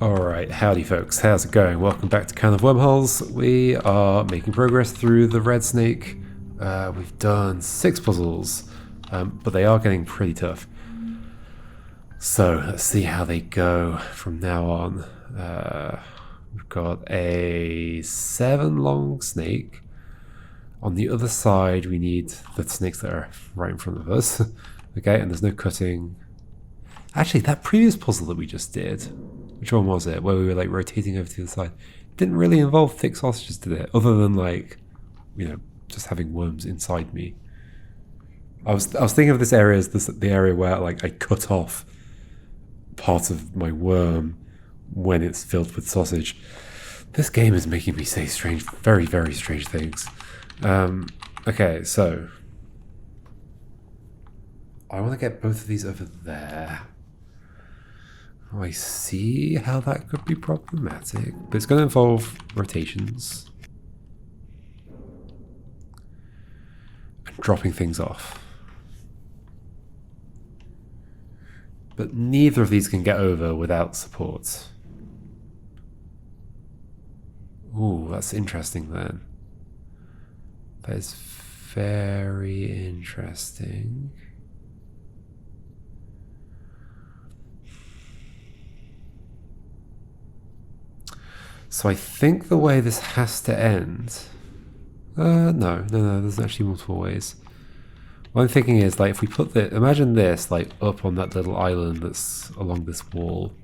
Alright, howdy folks, how's it going? Welcome back to Can of Wormholes. We are making progress through the red snake. We've done 6 puzzles, but they are getting pretty tough. So, let's see how they go from now on. We've got a 7 long snake. On the other side, we need the snakes that are right in front of us. Okay, and there's no cutting. Actually, that previous puzzle that we just did, which one was it? Where we were like rotating over to the other side, didn't really involve thick sausages, did it? Other than like, just having worms inside me. I was thinking of this area as the area where like I cut off part of my worm when it's filled with sausage. This game is making me say very, very strange things. Okay, so I want to get both of these over there. I see how that could be problematic, but it's going to involve rotations and dropping things off. But neither of these can get over without support. Ooh, that's interesting then. That is very interesting. So I think the way this has to end... No, there's actually multiple ways. What I'm thinking is, like, if we put the... Imagine this, like, up on that little island that's along this wall.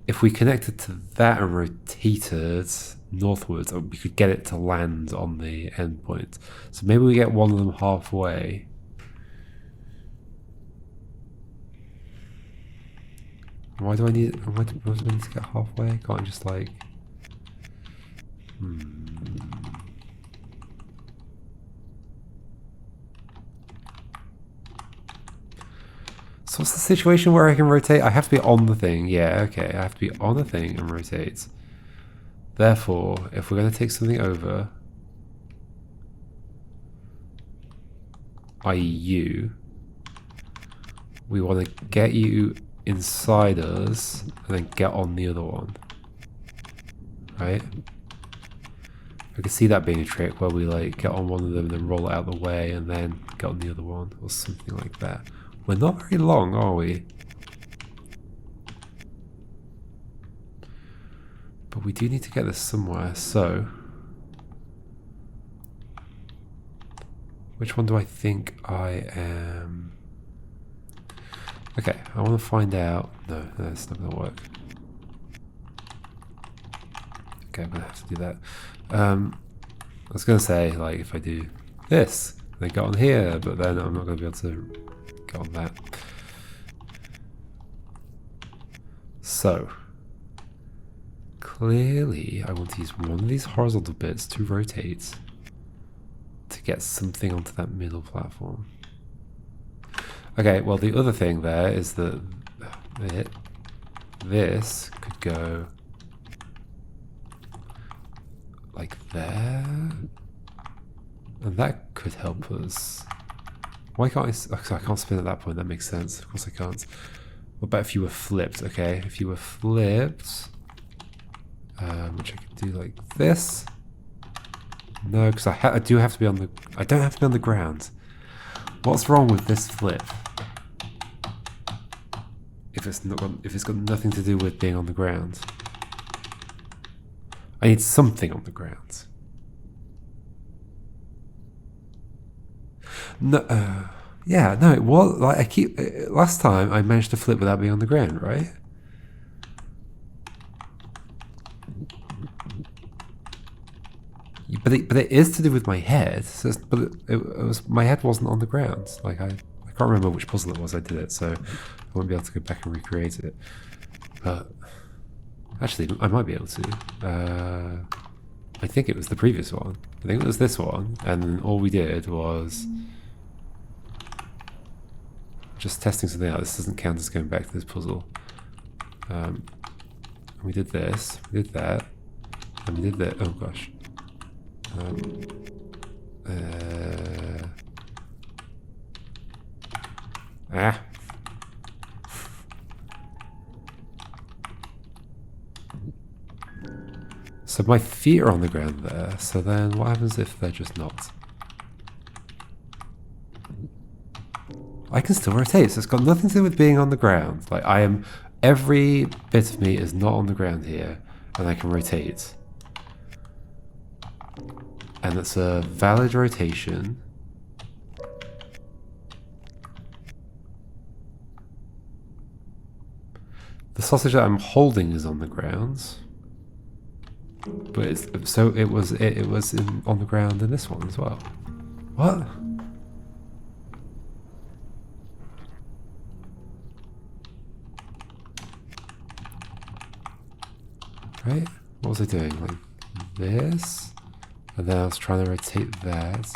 If we connected to that and rotated northwards, we could get it to land on the end point. So maybe we get one of them halfway. Why do I need to get halfway? Can't I just like... So what's the situation where I can rotate? I have to be on the thing. Yeah, okay. I have to be on the thing and rotate. Therefore, if we're going to take something over, i.e. you, we want to get you inside us and then get on the other one. Right? I could see that being a trick where we like get on one of them and then roll it out of the way and then get on the other one or something like that. We're not very long, are we? But we do need to get this somewhere, so... Which one do I think I am? Okay, I want to find out... No, that's not going to work. Okay, I'm going to have to do that. I was going to say, like, if I do this, then get on here, but then I'm not going to be able to get on that. So, clearly I want to use one of these horizontal bits to rotate to get something onto that middle platform. Okay, well the other thing there is that this could go like there, and that could help us. Why can't I can't spin at that point, that makes sense. Of course I can't. What about if you were flipped? Okay, if you were flipped, which I could do like this. No, because I do have to be on the... I don't have to be on the ground. What's wrong with this flip? If it's got nothing to do with being on the ground. I need something on the ground. No, yeah, no, it was like last time I managed to flip without being on the ground, right? But it is to do with my head. So but it was my head wasn't on the ground. Like I can't remember which puzzle it was I did it, so I won't be able to go back and recreate it. But actually, I might be able to. I think it was the previous one. I think it was this one, and all we did was just testing something out. This doesn't count as going back to this puzzle. We did this, we did that, and we did that. Oh gosh. So my feet are on the ground there, so then what happens if they're just not? I can still rotate, so it's got nothing to do with being on the ground. Like every bit of me is not on the ground here, and I can rotate. And it's a valid rotation. The sausage that I'm holding is on the ground. But it was on the ground in this one as well. What? Right? What was I doing? Like this? And then I was trying to rotate that.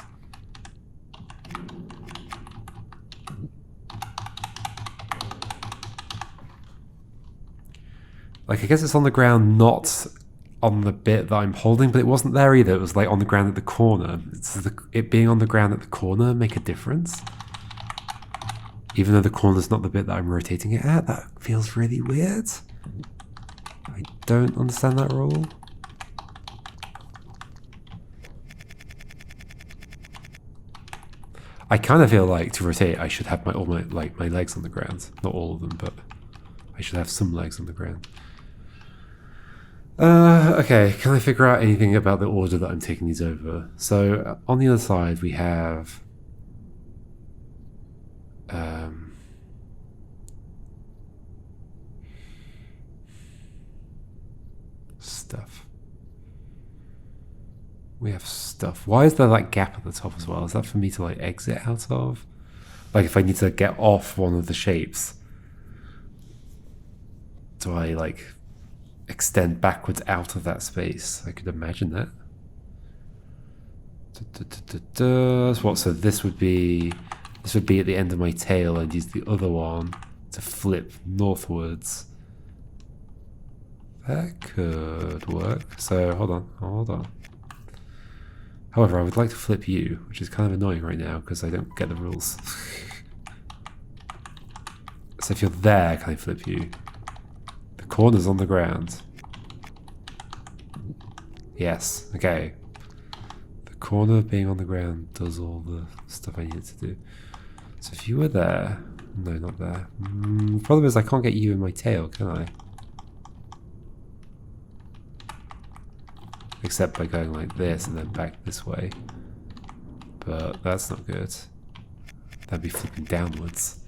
Like, I guess it's on the ground, not on the bit that I'm holding, but it wasn't there either. It was like on the ground at the corner. It being on the ground at the corner make a difference? Even though the corner's not the bit that I'm rotating it at? That feels really weird. I don't understand that rule. I kind of feel like to rotate I should have my legs on the ground. Not all of them, but I should have some legs on the ground. Okay, can I figure out anything about the order that I'm taking these over? So on the other side we have stuff. We have stuff. Why is there that gap at the top as well? Is that for me to like exit out of? Like if I need to get off one of the shapes, do I like extend backwards out of that space? I could imagine that. So this would be at the end of my tail, and use the other one to flip northwards. That could work. So hold on. However, I would like to flip you, which is kind of annoying right now because I don't get the rules. So if you're there, can I flip you? The corner's on the ground. Yes, okay. The corner being on the ground does all the stuff I need it to do. So if you were there... No, not there. The problem is I can't get you in my tail, can I? Except by going like this and then back this way. But that's not good. That'd be flipping downwards.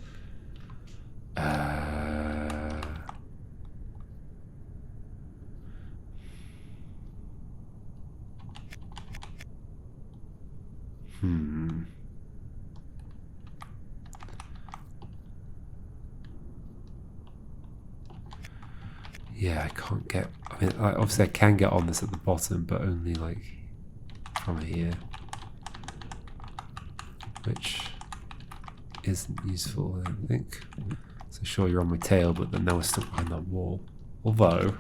Yeah, I can't get... I mean, obviously I can get on this at the bottom, but only like from here. Which isn't useful, I don't think. So sure, you're on my tail, but then now we're stuck behind that wall. Although,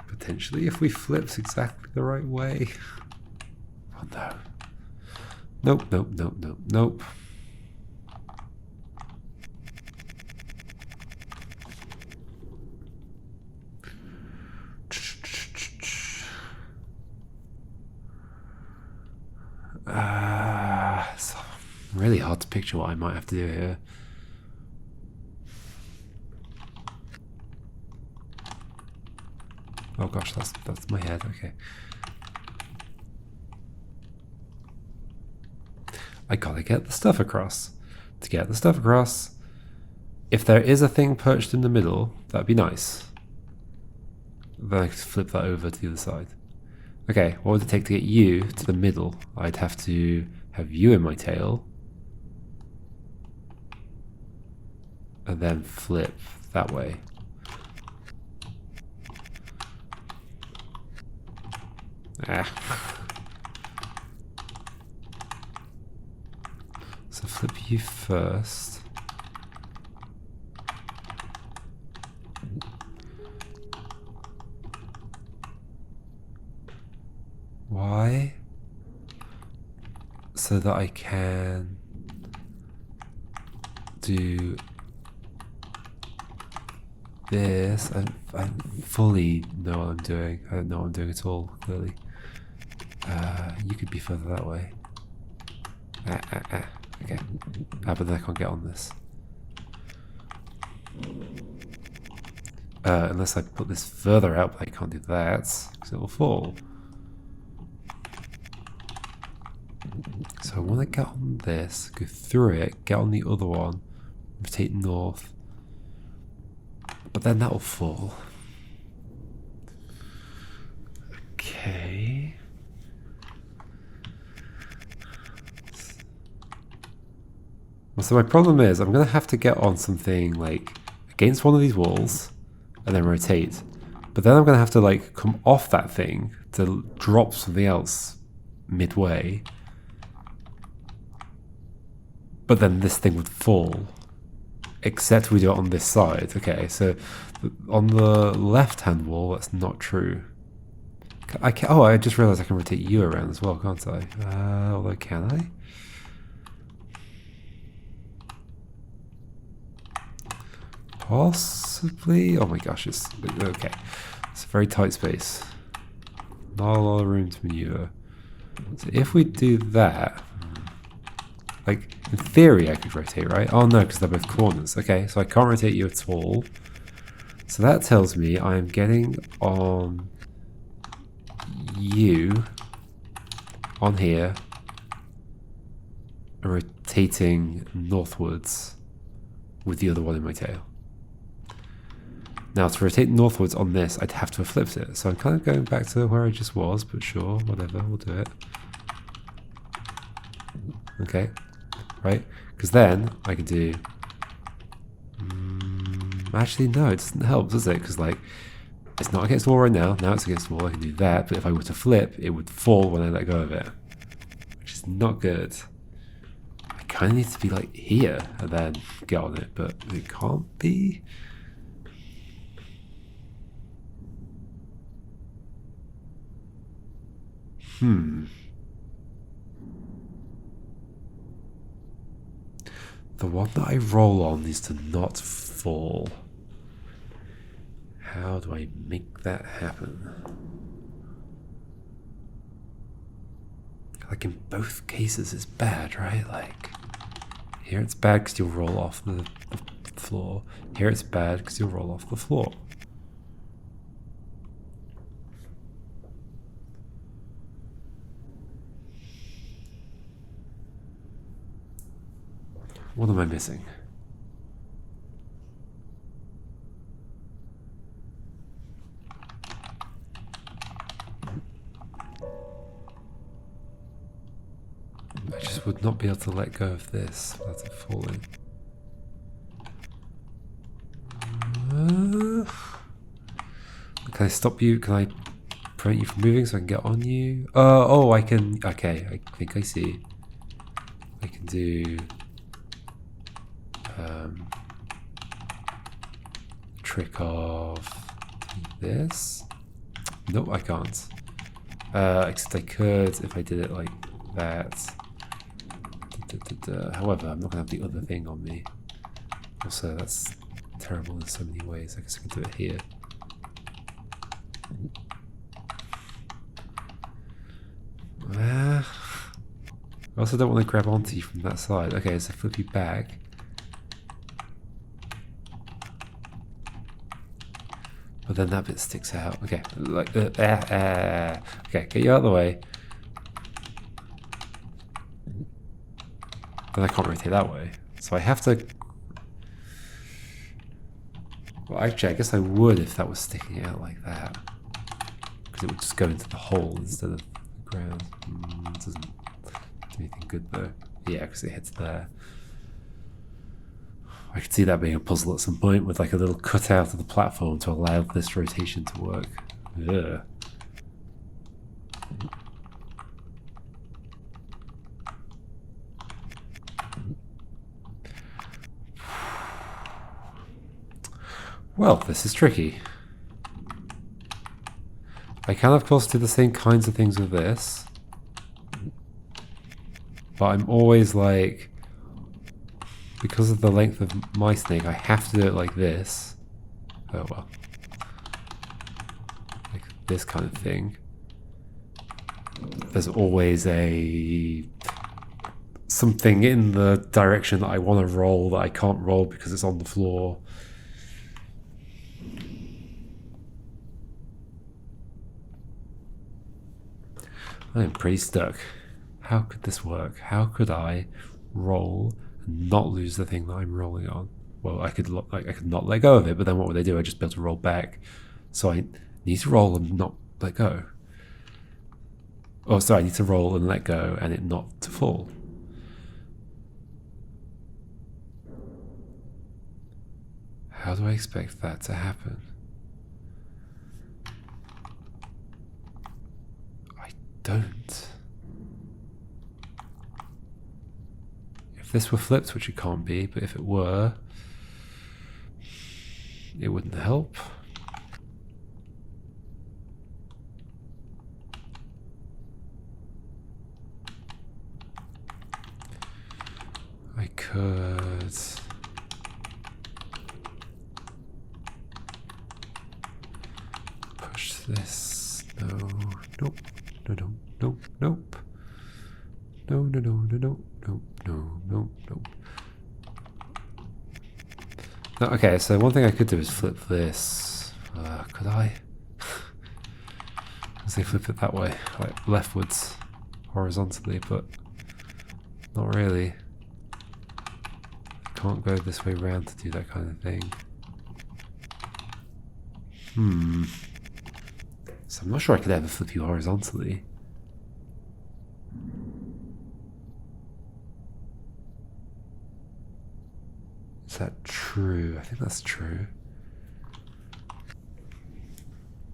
potentially if we flipped exactly the right way... Oh no. Nope. It's really hard to picture what I might have to do here. Oh gosh, that's my head, okay. I gotta get the stuff across. To get the stuff across, if there is a thing perched in the middle, that'd be nice. Then I could flip that over to the other side. Okay, what would it take to get you to the middle? I'd have to have you in my tail. And then flip that way. So flip you first. Why? So that I can do this. I fully know what I'm doing. I don't know what I'm doing at all, clearly. You could be further that way. Okay. But then I can't get on this. Unless I put this further out, but I can't do that, because it will fall. So I want to get on this, go through it, get on the other one, rotate north. But then that will fall. Okay. So my problem is I'm going to have to get on something like against one of these walls and then rotate. But then I'm going to have to like come off that thing to drop something else midway. But then this thing would fall. Except we do it on this side. Okay, so on the left-hand wall, that's not true. Oh, I just realized I can rotate you around as well, can't I? Although, can I? Possibly? Oh my gosh, it's... Okay. It's a very tight space. Not a lot of room to maneuver. So if we do that... Like, in theory I could rotate, right? Oh no, because they're both corners. Okay, so I can't rotate you at all. So that tells me I am getting on you, on here, and rotating northwards with the other one in my tail. Now to rotate northwards on this, I'd have to have flipped it. So I'm kind of going back to where I just was, but sure, whatever, we'll do it. Okay. Right? Because then I can do... actually, no, it doesn't help, does it? Because, like, it's not against the wall right now. Now it's against the wall. I can do that. But if I were to flip, it would fall when I let go of it. Which is not good. I kind of need to be, like, here and then get on it. But it can't be. The one that I roll on needs to not fall. How do I make that happen? Like in both cases it's bad, right? Like here it's bad because you'll roll off the floor. Here it's bad because you'll roll off the floor. What am I missing? I just would not be able to let go of this without it falling. Can I stop you? Can I prevent you from moving so I can get on you? Oh, I can. Okay, I think I see. I can do trick of this. Nope, I can't. Except I could if I did it like that. However, I'm not gonna have the other thing on me. Also, that's terrible in so many ways. I guess I can do it here. I also don't want to grab onto you from that side. Okay, so flip you back. But then that bit sticks out. Okay, like okay, get you out of the way. Then I can't rotate that way, so I have to. Well, actually, I guess I would if that was sticking out like that, because it would just go into the hole instead of the ground. It doesn't do anything good though. Yeah, because it hits there. I could see that being a puzzle at some point with like a little cutout of the platform to allow this rotation to work. Ugh. Well, this is tricky. I can of course do the same kinds of things with this, but I'm always like, because of the length of my snake, I have to do it like this, Oh well. Like this kind of thing. There's always something in the direction that I want to roll that I can't roll because it's on the floor. I am pretty stuck. How could this work? How could I roll and not lose the thing that I'm rolling on? Well, I could not let go of it, but then what would I do? I'd just be able to roll back. So I need to roll and not let go. Oh, sorry, I need to roll and let go and it not to fall. How do I expect that to happen? I don't. If this were flipped, which it can't be, but if it were, it wouldn't help. I could push this. No, nope, no, no, nope, nope. No, no, no, no, no, no, no, no, no. No, okay, so one thing I could do is flip this. Could I? I say flip it that way, like leftwards, horizontally, but not really. Can't go this way round to do that kind of thing. So I'm not sure I could ever flip you horizontally. Is that true? I think that's true.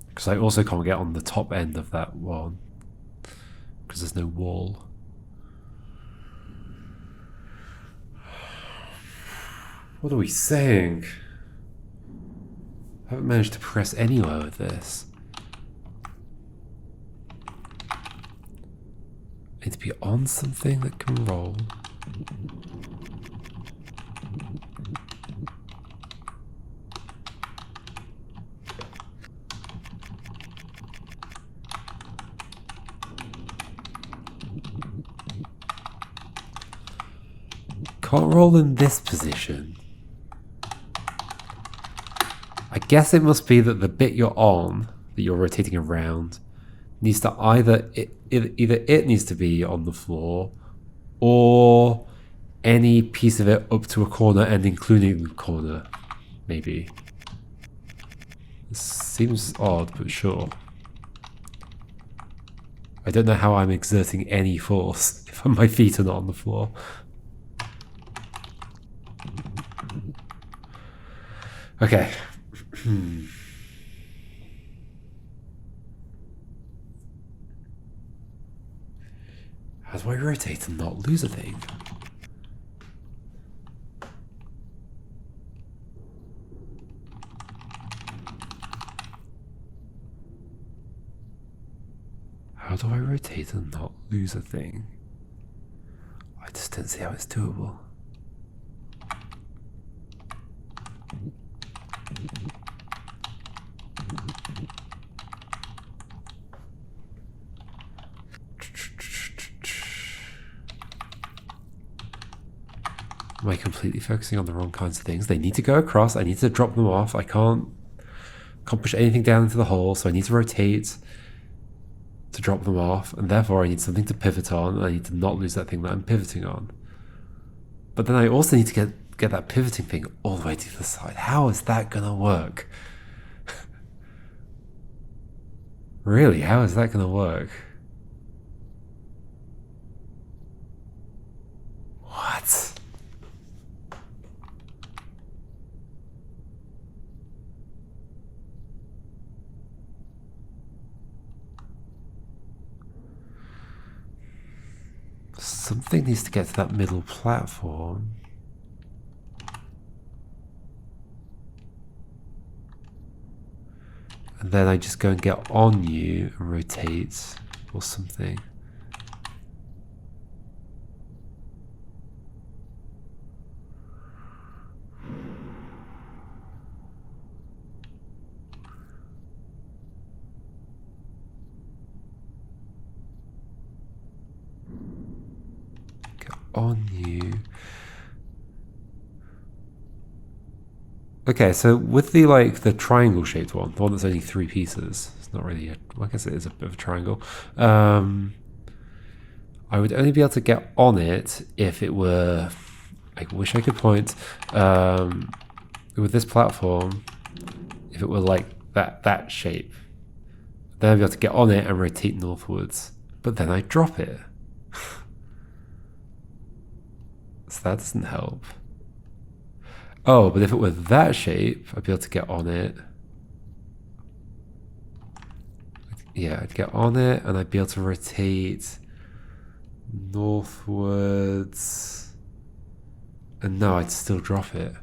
Because I also can't get on the top end of that one. Because there's no wall. What are we saying? I haven't managed to press anywhere with this. I need to be on something that can roll. Can't roll in this position. I guess it must be that the bit you're on, that you're rotating around, needs to either it needs to be on the floor, or any piece of it up to a corner and including the corner, maybe. This seems odd, but sure. I don't know how I'm exerting any force if my feet are not on the floor. Okay. How do I rotate and not lose a thing? How do I rotate and not lose a thing? I just don't see how it's doable. Am I completely focusing on the wrong kinds of things? They need to go across. I need to drop them off. I can't push anything down into the hole, so I need to rotate to drop them off, and therefore I need something to pivot on, and I need to not lose that thing that I'm pivoting on. But then I also need to get that pivoting thing all the way to the side. How is that gonna work? Really, how is that gonna work? What? Something needs to get to that middle platform. And then I just go and get on you and rotate or something. on you. Okay, so with the the triangle shaped one, the one that's only 3 pieces, it's not really a, well, I guess it is a bit of a triangle. I would only be able to get on it if it were, I wish I could point, with this platform, if it were like that shape. Then I'd be able to get on it and rotate northwards. But then I drop it. So that doesn't help. Oh, but if it were that shape, I'd be able to get on it. Yeah, I'd get on it and I'd be able to rotate northwards. And no, I'd still drop it.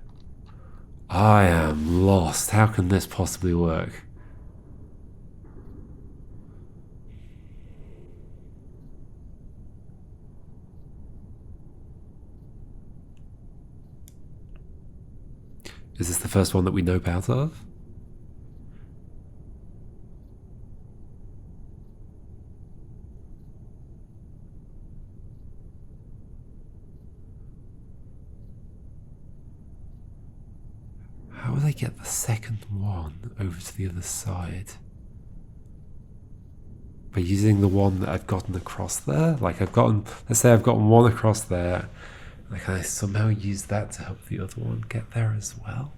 I am lost. How can this possibly work? Is this the first one that we nope out of? How would I get the second one over to the other side? By using the one that I've gotten across there? Like I've gotten, let's say I've gotten one across there. Like, can I somehow use that to help the other one get there as well?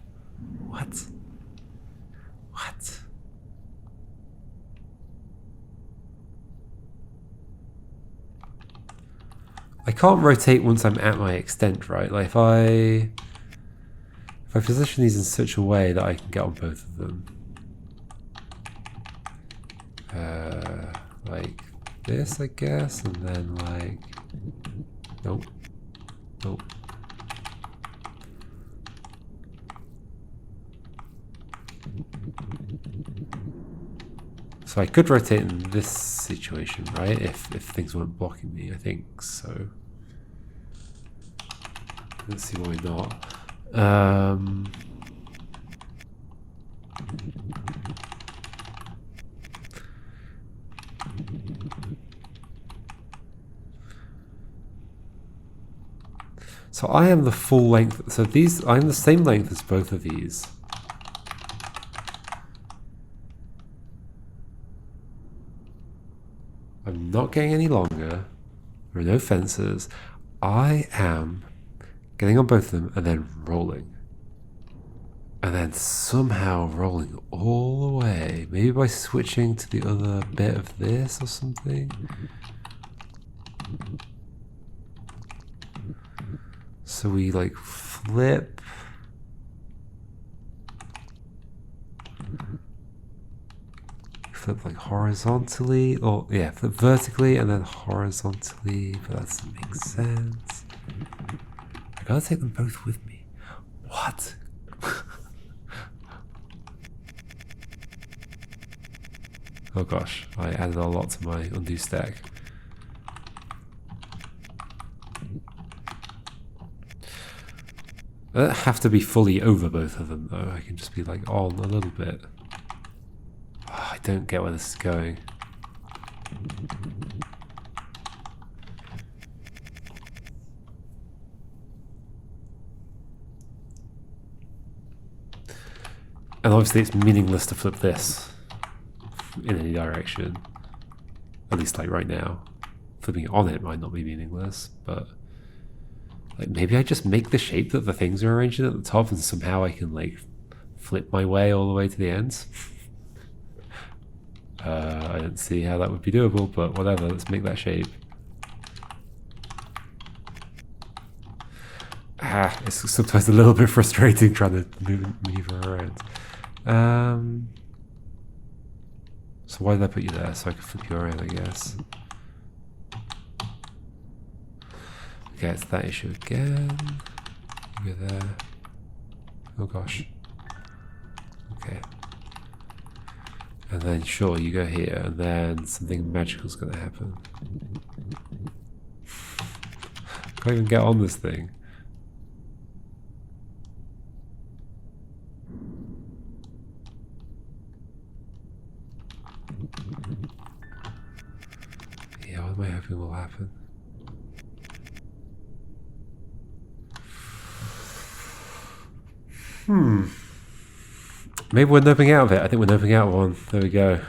What? What? I can't rotate once I'm at my extent, right? Like if I position these in such a way that I can get on both of them. Like this, I guess, and then like, nope, nope. So I could rotate in this situation, right? If things weren't blocking me, I think so. Let's see why not. So I am the full length. So these, I'm the same length as both of these. I'm not getting any longer. There are no fences. I am getting on both of them and then rolling. And then somehow rolling all the way. Maybe by switching to the other bit of this or something. So we like flip. Flip like horizontally, or yeah, flip vertically and then horizontally, but that doesn't make sense. I gotta take them both with me. What? Oh gosh, I added a lot to my undo stack. I don't have to be fully over both of them though, I can just be like on a little bit. Oh, I don't get where this is going. And obviously it's meaningless to flip this in any direction. At least like right now. Flipping it on it might not be meaningless, but like maybe I just make the shape that the things are arranged in at the top and somehow I can like flip my way all the way to the ends. I don't see how that would be doable, but whatever, let's make that shape. It's sometimes a little bit frustrating trying to move around. So why did I put you there? So I could flip you around, I guess. Okay, it's that issue again. You go there. Oh gosh. Okay. And then sure, you go here, and then something magical's gonna happen. Can't even get on this thing. Yeah, what am I hoping will happen? Maybe we're noping out of it. I think we're noping out of one. There we go.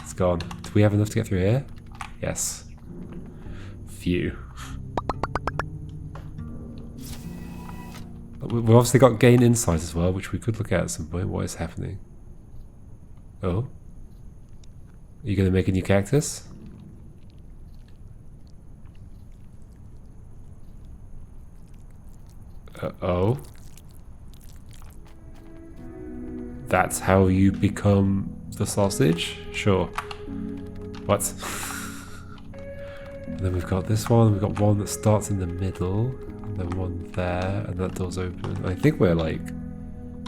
It's gone. Do we have enough to get through here? Yes. Phew. We've obviously got gain insight as well, which we could look at some point. What is happening? Oh? Are you going to make a new cactus? Oh? That's how you become the sausage? Sure. What? And then we've got this one. We've got one that starts in the middle. And then one there. And that door's open. I think we're like...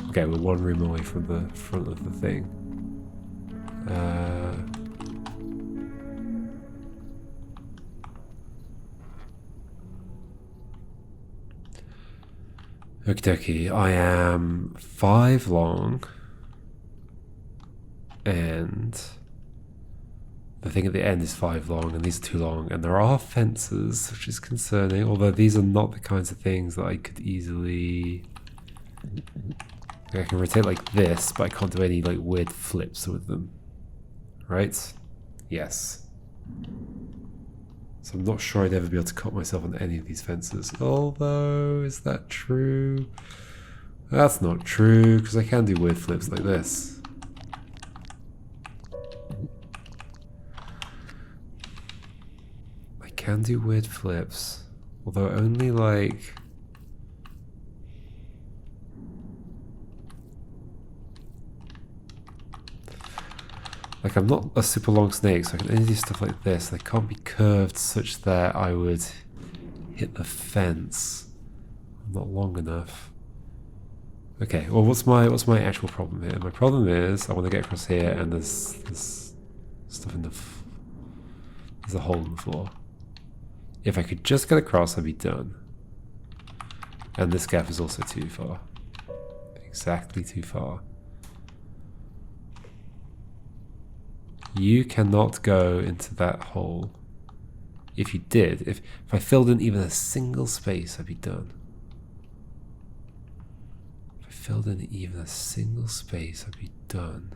Okay, we're one room away from the front of the thing. Okie dokie. I am 5 long. And the thing at the end is 5 long, and these are 2 long, and there are fences, which is concerning, although these are not the kinds of things that I could easily... I can rotate like this, but I can't do any like weird flips with them. Right? Yes. So I'm not sure I'd ever be able to cut myself on any of these fences. Although, is that true? That's not true, because I can do weird flips like this. Can do weird flips, although only like I'm not a super long snake, so I can only do stuff like this. They can't be curved such that I would hit the fence. I'm not long enough. Okay, well, what's my actual problem here? My problem is I want to get across here, and there's stuff in the there's a hole in the floor. If I could just get across, I'd be done. And this gap is also too far. Exactly too far. You cannot go into that hole. If you did, if I filled in even a single space, I'd be done. If I filled in even a single space, I'd be done.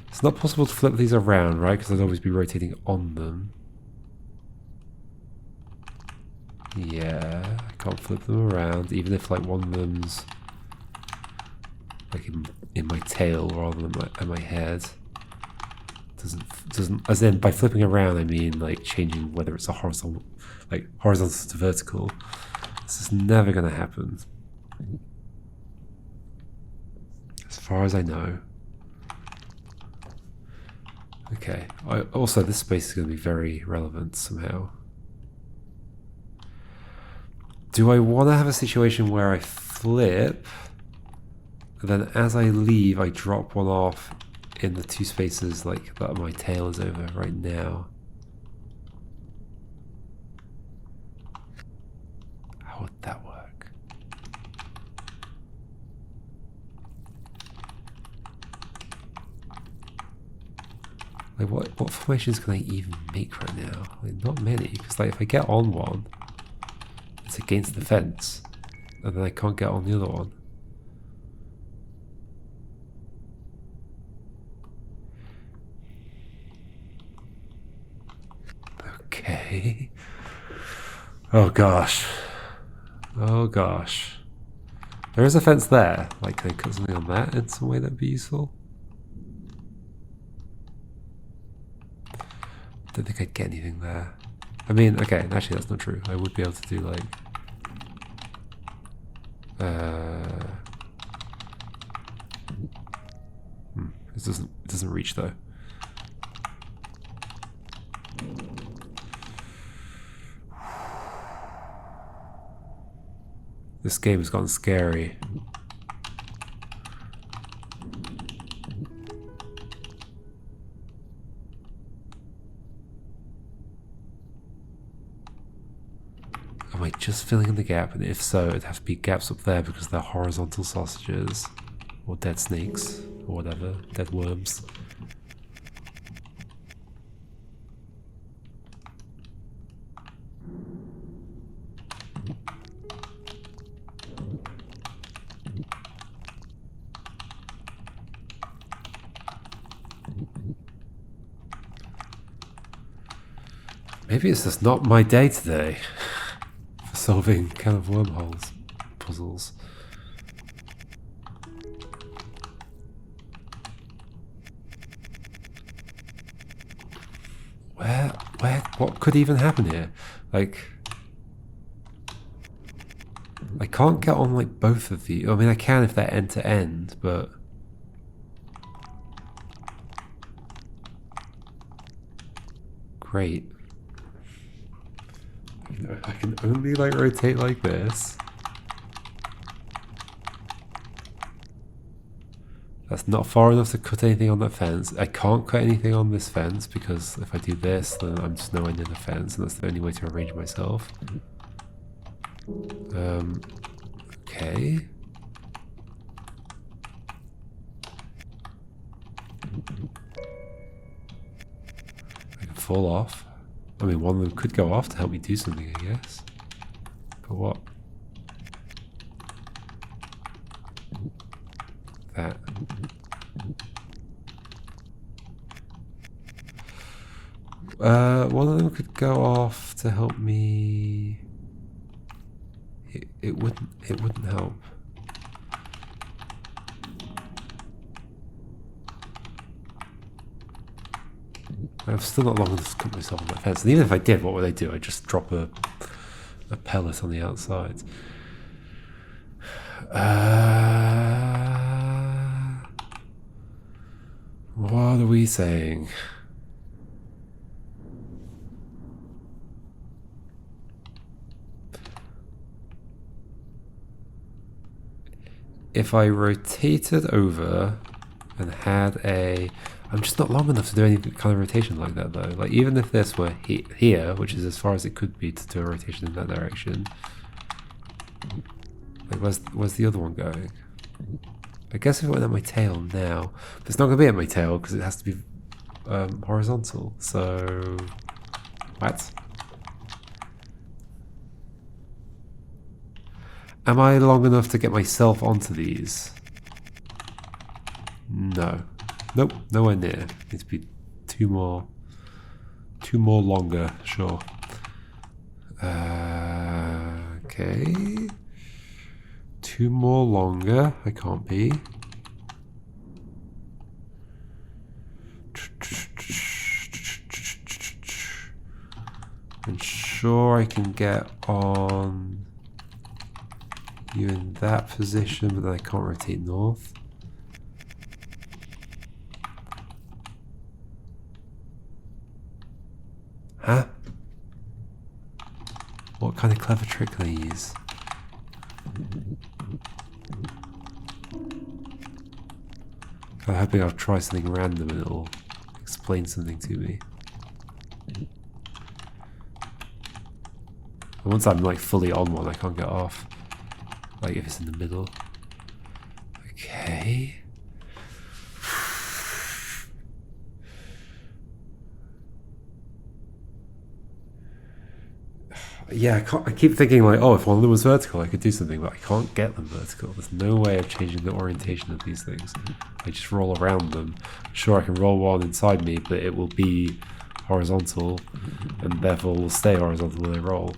It's not possible to flip these around, right? Because I'd always be rotating on them. Yeah, I can't flip them around, even if like one of them's like in my tail rather than in my head. Doesn't as in by flipping around I mean like changing whether it's a horizontal to vertical. This is never gonna happen. As far as I know. Okay, also this space is going to be very relevant somehow. Do I want to have a situation where I flip, and then as I leave I drop one off in the 2 spaces like that my tail is over right now? How would that work? Like what formations can I even make right now? Like not many, because like if I get on one, it's against the fence, and then I can't get on the other one. Okay. Oh gosh. Oh gosh. There is a fence there. Like, can I cut something on that in some way that'd be useful? Don't think I'd get anything there. I mean, okay, actually that's not true. I would be able to do like... it doesn't reach though. This game has gotten scary. Am I just filling in the gap? And if so, it'd have to be gaps up there because they're horizontal sausages. Or dead snakes. Or whatever. Dead worms. Maybe it's just not my day today for solving kind of wormholes puzzles. What could even happen here? Like, I can't get on like both of these. I mean, I can if they're end to end, but great. I can only like rotate like this. That's not far enough to cut anything on that fence. I can't cut anything on this fence because if I do this, then I'm just nowhere near the fence, and that's the only way to arrange myself. Okay. I can fall off. I mean, one of them could go off to help me do something, I guess. But what? That. One of them could go off to help me. It wouldn't help. I'm still not long enough to cut myself on that fence. And even if I did, what would I do? I'd just drop a pellet on the outside. What are we saying? If I rotated over and had a... I'm just not long enough to do any kind of rotation like that though. Like even if this were here, which is as far as it could be to do a rotation in that direction. Like where's the other one going? I guess if it went at my tail now, but it's not going to be at my tail because it has to be horizontal. So what? Am I long enough to get myself onto these? No. Nope, nowhere near. Needs to be two more longer, sure. Okay. Two more longer, I can't be. And sure I can get on you in that position, but then I can't rotate north. Huh? What kind of clever trick can I use? I'm hoping I'll try something random and it'll explain something to me. And once I'm like fully on one, I can't get off. Like if it's in the middle. Okay. Yeah, I keep thinking like, oh, if one of them was vertical, I could do something, but I can't get them vertical. There's no way of changing the orientation of these things. I just roll around them. Sure, I can roll one inside me, but it will be horizontal, and therefore will stay horizontal when I roll.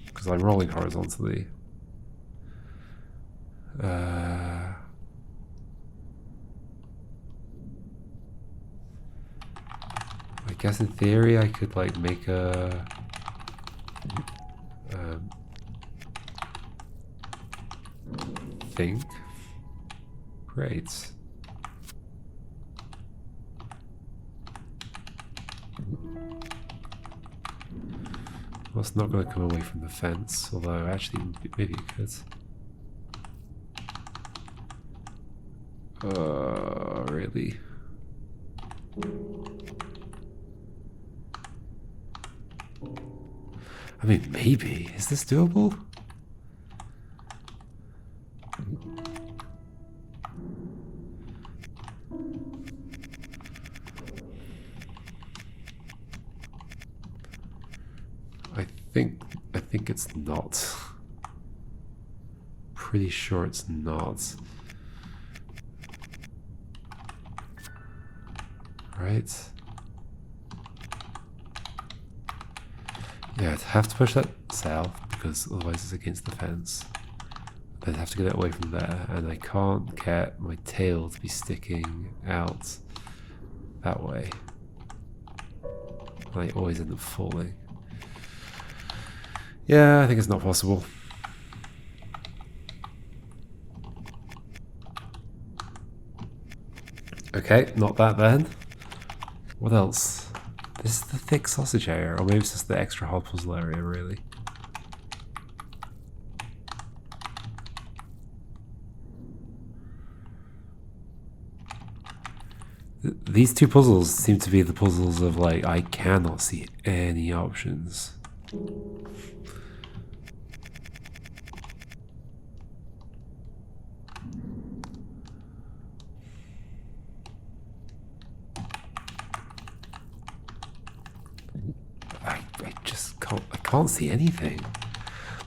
Because I'm rolling horizontally. I guess in theory I could like make a... thing. Great. Well, it's not going to come away from the fence, although actually maybe it could. Really? I mean, maybe. Is this doable? I think it's not. Pretty sure it's not. Right? Yeah, I'd have to push that south because otherwise it's against the fence. I'd have to get it away from there, and I can't get my tail to be sticking out that way. I always end up falling. Yeah, I think it's not possible. Okay, not that then. What else? This is the thick sausage area, or maybe it's just the extra hard puzzle area, really. These two puzzles seem to be the puzzles of, like, I cannot see any options. I can't see anything.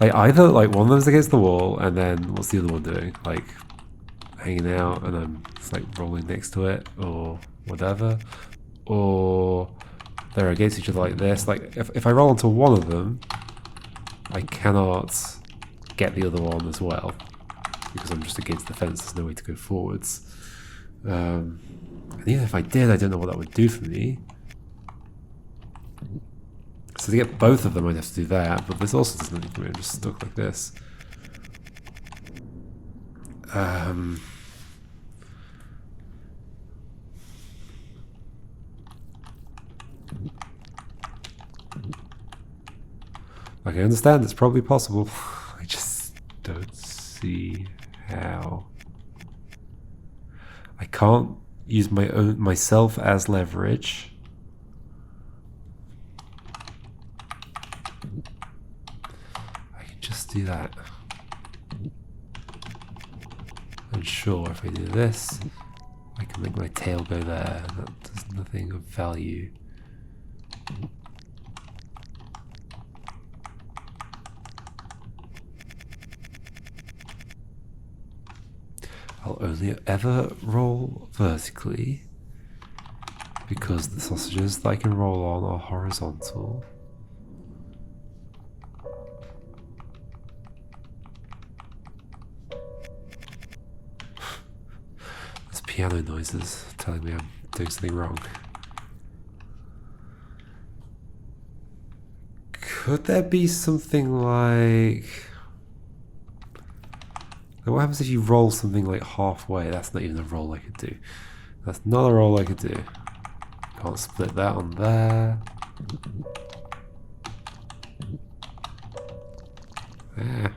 Like, either like one of them's against the wall, and then what's the other one doing? Like hanging out, and I'm just like rolling next to it, or whatever. Or they're against each other like this. Like if I roll onto one of them, I cannot get the other one as well because I'm just against the fence. There's no way to go forwards. And even if I did, I don't know what that would do for me. So to get both of them, I'd have to do that, but this also doesn't need to be. I'm just stuck like this. Like, I understand it's probably possible. I just don't see how. I can't use myself as leverage. Do that. And sure, if I do this, I can make my tail go there. That does nothing of value. I'll only ever roll vertically because the sausages that I can roll on are horizontal. Piano noises telling me I'm doing something wrong. Could there be something like... What happens if you roll something like halfway? That's not even a roll I could do. That's not a roll I could do. Can't split that on there. There.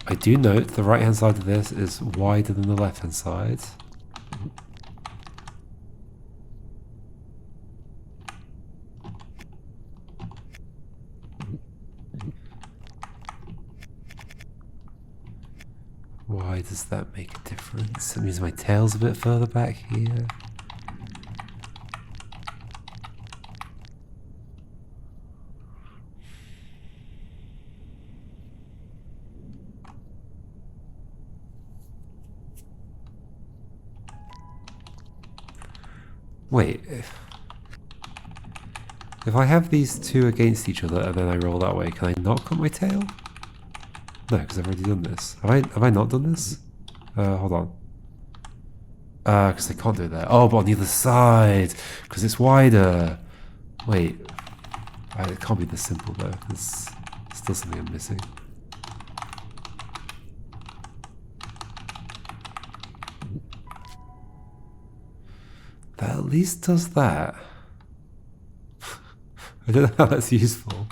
I do note the right hand side of this is wider than the left hand side. Why does that make a difference? It means my tail's a bit further back here. Wait, if I have these two against each other and then I roll that way, can I not cut my tail? No, because I've already done this. Have I not done this? Hold on. Because I can't do that. Oh, but on the other side, because it's wider. Wait, it can't be this simple though. There's still something I'm missing. That at least does that. I don't know how that's useful.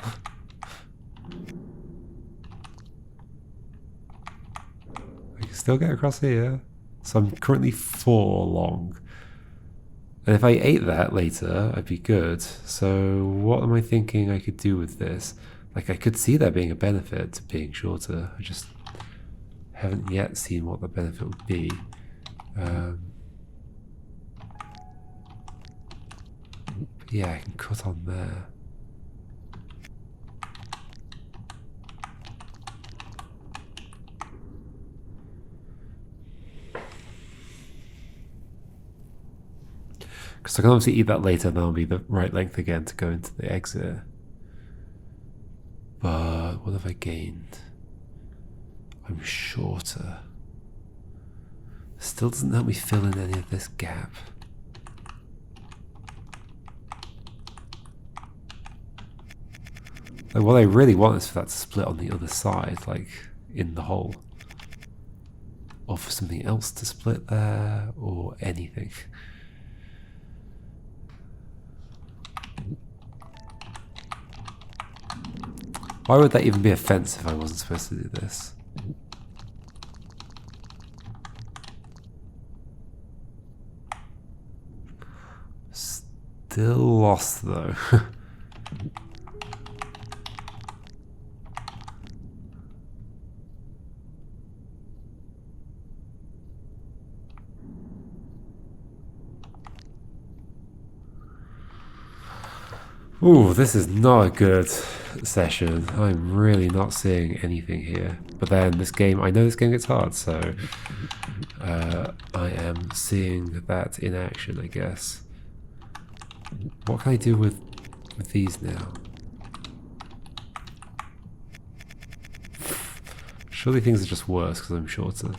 I can still get across here. So I'm currently 4 long. And if I ate that later, I'd be good. So what am I thinking I could do with this? Like, I could see there being a benefit to being shorter. I just haven't yet seen what the benefit would be. Yeah, I can cut on there. Because I can obviously eat that later and that'll be the right length again to go into the exit. But what have I gained? I'm shorter. Still doesn't help me fill in any of this gap. Like, what I really want is for that to split on the other side, like in the hole. Or for something else to split there, or anything. Why would that even be a fence if I wasn't supposed to do this? Still lost though. Ooh, this is not a good session. I'm really not seeing anything here. But then this game, I know this game gets hard, so I am seeing that in action, I guess. What can I do with these now? Surely things are just worse because I'm shorter.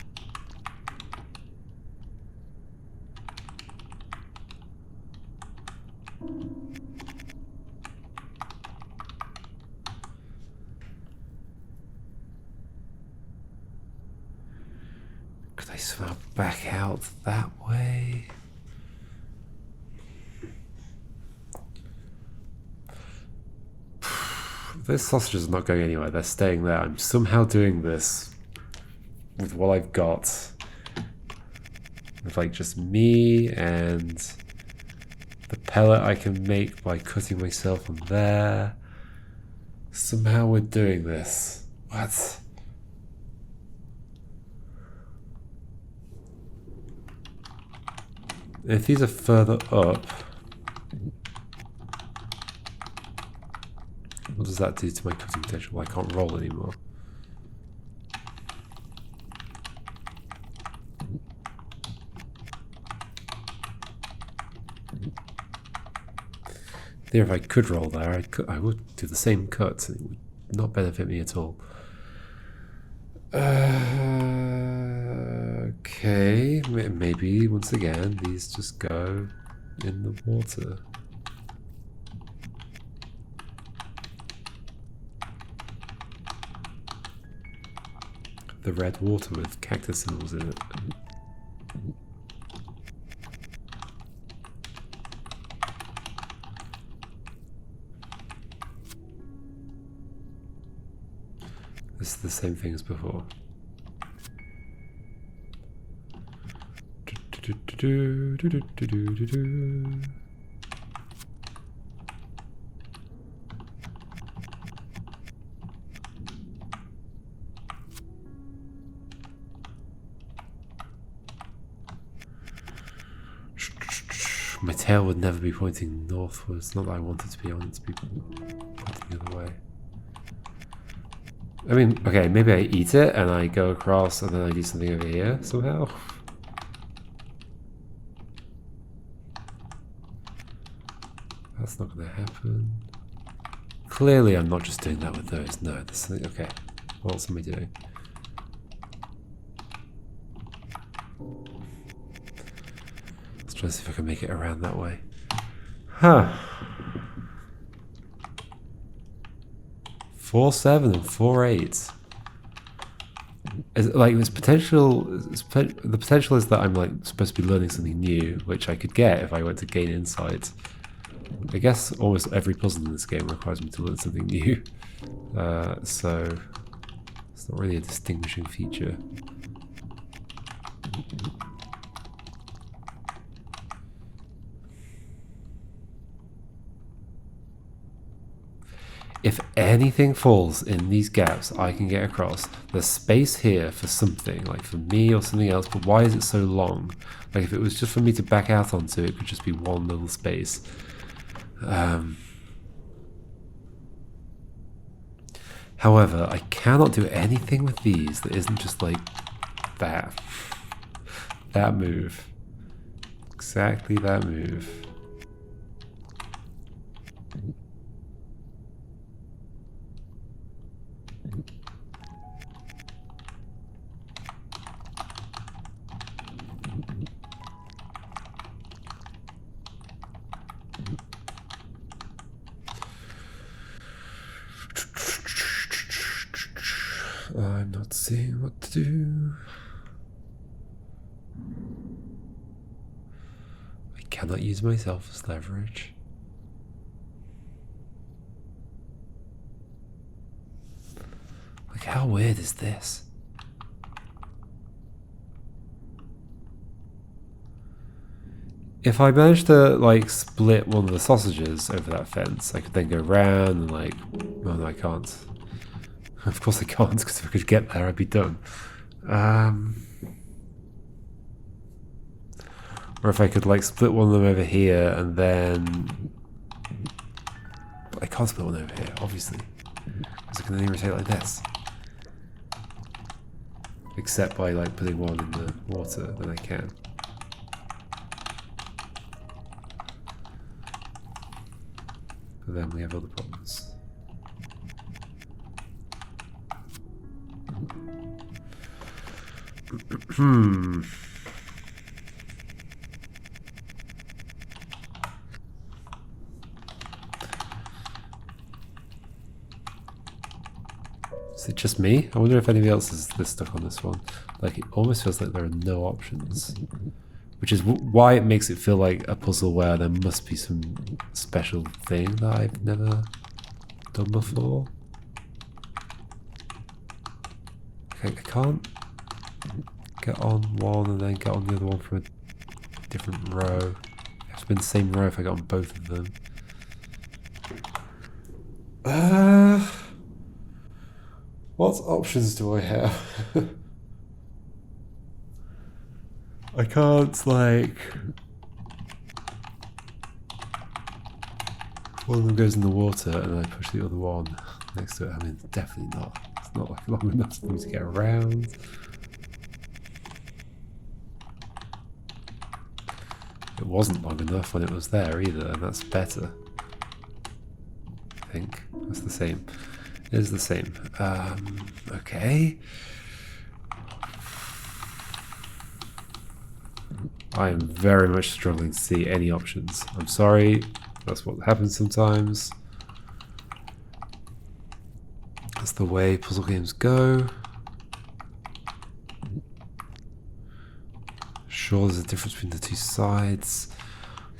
Could I somehow back out that way? Those sausages are not going anywhere, they're staying there. I'm somehow doing this with what I've got. With like just me and the pellet I can make by cutting myself on there. Somehow we're doing this. What? If these are further up, what does that do to my cutting potential? I can't roll anymore. There, if I could roll there, I would do the same cut. It would not benefit me at all. Okay, maybe once again these just go in the water. The red water with cactus symbols in it. This is the same thing as before. My tail would never be pointing northwards. Not that I want it to be. I want it to be pointing the other way. I mean, okay, maybe I eat it and I go across and then I do something over here somehow. That's not going to happen. Clearly I'm not just doing that with those. No, there's something. Okay, what else am I doing? Let's try to see if I can make it around that way. Huh. 4-7 and 4-8. Like there's potential. The potential is that I'm like supposed to be learning something new, which I could get if I went to gain insight. I guess almost every puzzle in this game requires me to learn something new, so it's not really a distinguishing feature. If anything falls in these gaps I can get across, there's space here for something, like for me or something else, but why is it so long? Like if it was just for me to back out onto, it could just be one little space. However, I cannot do anything with these that isn't just like that. That move. Exactly that move. Seeing what to do. I cannot use myself as leverage. Like, how weird is this? If I managed to, like, split one of the sausages over that fence, I could then go round and, like... Oh, no, I can't. Of course I can't, because if I could get there, I'd be done. Or if I could, like, split one of them over here, and then... But I can't split one over here, obviously. Because I can only rotate like this. Except by, like, putting one in the water, then I can. But then we have other problems. Is it just me? I wonder if anybody else is this stuck on this one. Like, it almost feels like there are no options. Which is why it makes it feel like a puzzle where there must be some special thing that I've never done before. Okay, I can't get on one and then get on the other one from a different row. It has to be in the same row if I get on both of them. What options do I have? I can't, like... One of them goes in the water and I push the other one next to it. I mean, definitely not. It's not like long enough for me to get around. It wasn't long enough when it was there either, and that's better. I think. That's the same. It is the same. Okay. I am very much struggling to see any options. I'm sorry. That's what happens sometimes. That's the way puzzle games go. Sure, there's a difference between the two sides.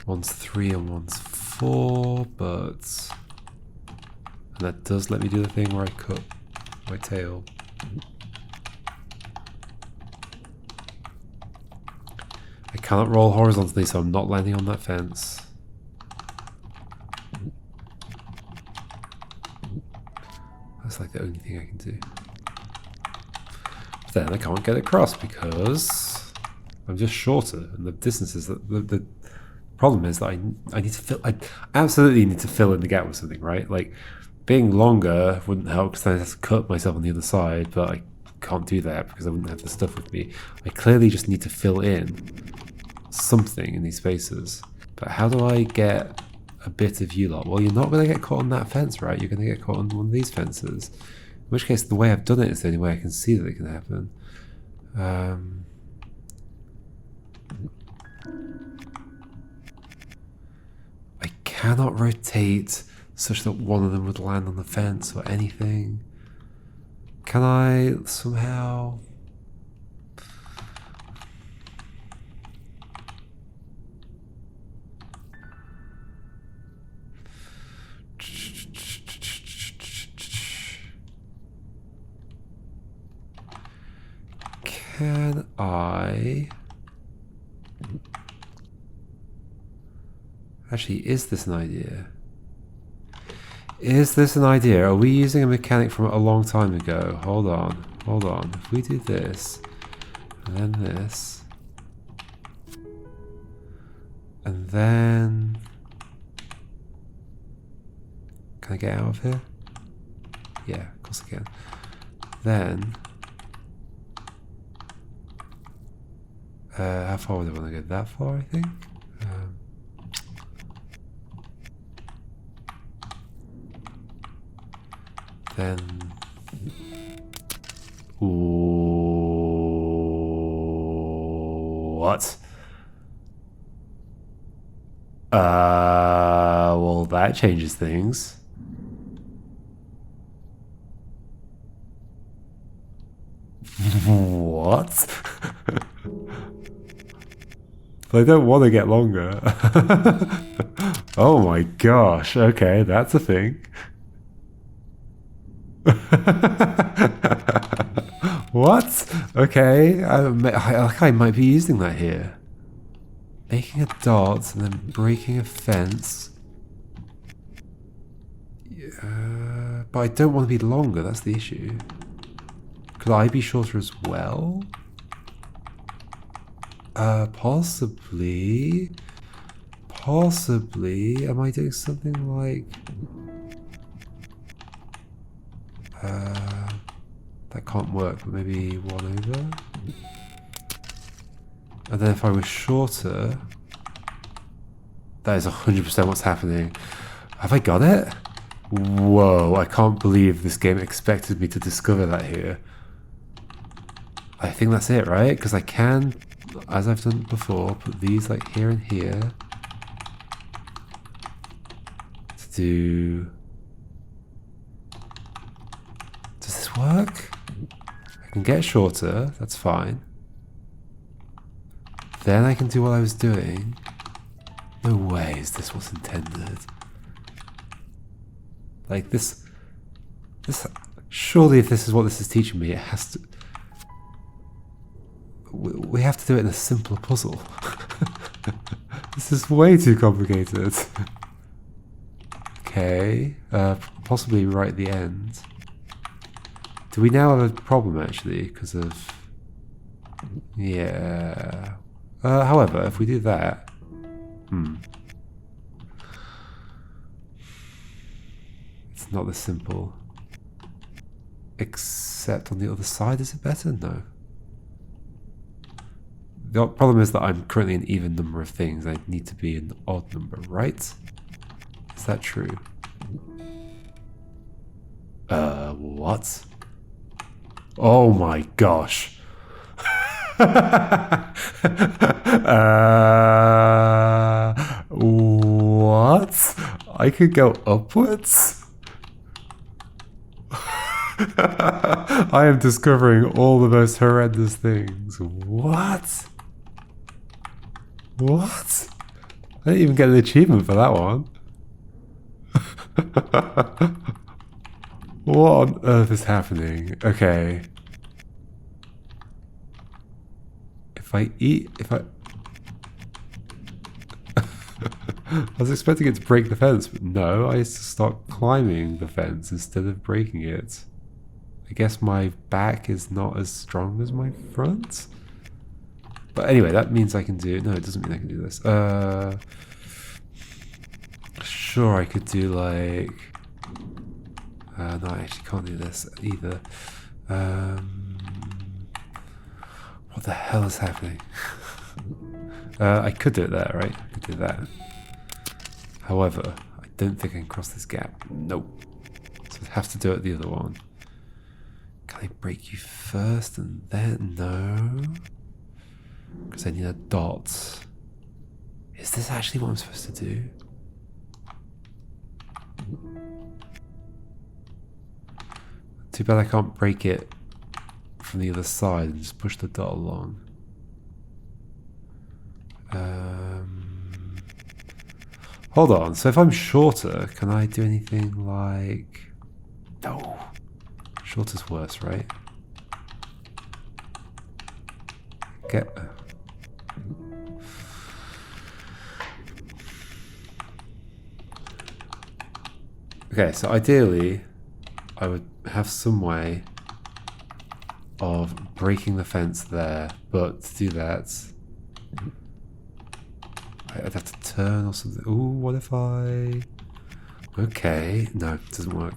One's 3 and one's 4, but... And that does let me do the thing where I cut my tail. I cannot roll horizontally, so I'm not landing on that fence. That's like the only thing I can do. But then I can't get across because I'm just shorter, and the distance is that the problem is that I need to fill. I absolutely need to fill in the gap with something, right? Like being longer wouldn't help because then I have to cut myself on the other side, but I can't do that because I wouldn't have the stuff with me. I clearly just need to fill in something in these spaces. But how do I get a bit of you lot? Well, you're not going to get caught on that fence, right? You're going to get caught on one of these fences. In which case, the way I've done it is the only way I can see that it can happen. I cannot rotate such that one of them would land on the fence or anything. Can I somehow... Can I... Actually, is this an idea? Is this an idea? Are we using a mechanic from a long time ago? Hold on, hold on. If we do this, and then this, and then... Can I get out of here? Yeah, of course I can. Then... how far would I want to go? That far, I think? Then... What? Well, that changes things. What? They don't want to get longer. Oh my gosh, okay, that's a thing. What? Okay, I might be using that here. Making a dot and then breaking a fence. But I don't want to be longer, that's the issue. Could I be shorter as well? Possibly. Possibly. Am I doing something like... that can't work, but maybe 1 over? And then if I was shorter... That is 100% what's happening. Have I got it? Whoa, I can't believe this game expected me to discover that here. I think that's it, right? Because I can, as I've done before, put these like here and here. To do... Does this work? I can get shorter, that's fine. Then I can do what I was doing. No way is this what's intended. Like this, surely if this is what this is teaching me, it has to, we have to do it in a simpler puzzle. This is way too complicated. Okay, possibly right at the end. Do we now have a problem actually, because of, yeah. However, if we do that, it's not this simple. Except on the other side, is it better? No. The problem is that I'm currently an even number of things. I need to be an odd number, right? Is that true? What? Oh my gosh. What? I could go upwards? I am discovering all the most horrendous things. What? What? I didn't even get an achievement for that one. What on earth is happening? Okay. If I... I was expecting it to break the fence, but no, I used to start climbing the fence instead of breaking it. I guess my back is not as strong as my front? But anyway, that means I can do... No, it doesn't mean I can do this. Sure, I could do like... no, I actually can't do this either. What the hell is happening? I could do it there, right? I could do that. However, I don't think I can cross this gap. Nope. So I have to do it the other one. Can I break you first and then? No. Because I need a dot. Is this actually what I'm supposed to do? Too bad I can't break it from the other side and just push the dot along. Hold on, so if I'm shorter, can I do anything like... No. Shorter's worse, right? Get... Okay, so ideally, I would have some way of breaking the fence there, but to do that, I'd have to turn or something. Ooh, what if I... Okay, no, it doesn't work.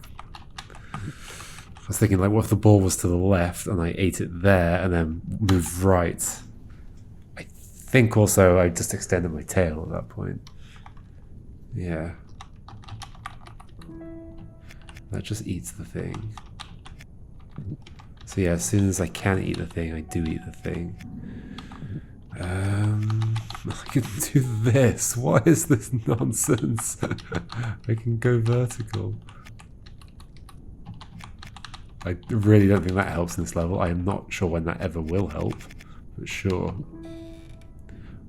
I was thinking, like, what if the ball was to the left and I ate it there and then moved right? I think also I just extended my tail at that point. Yeah. That just eats the thing. So yeah, as soon as I can eat the thing, I do eat the thing. I can do this. What is this nonsense? I can go vertical. I really don't think that helps in this level. I am not sure when that ever will help, but sure.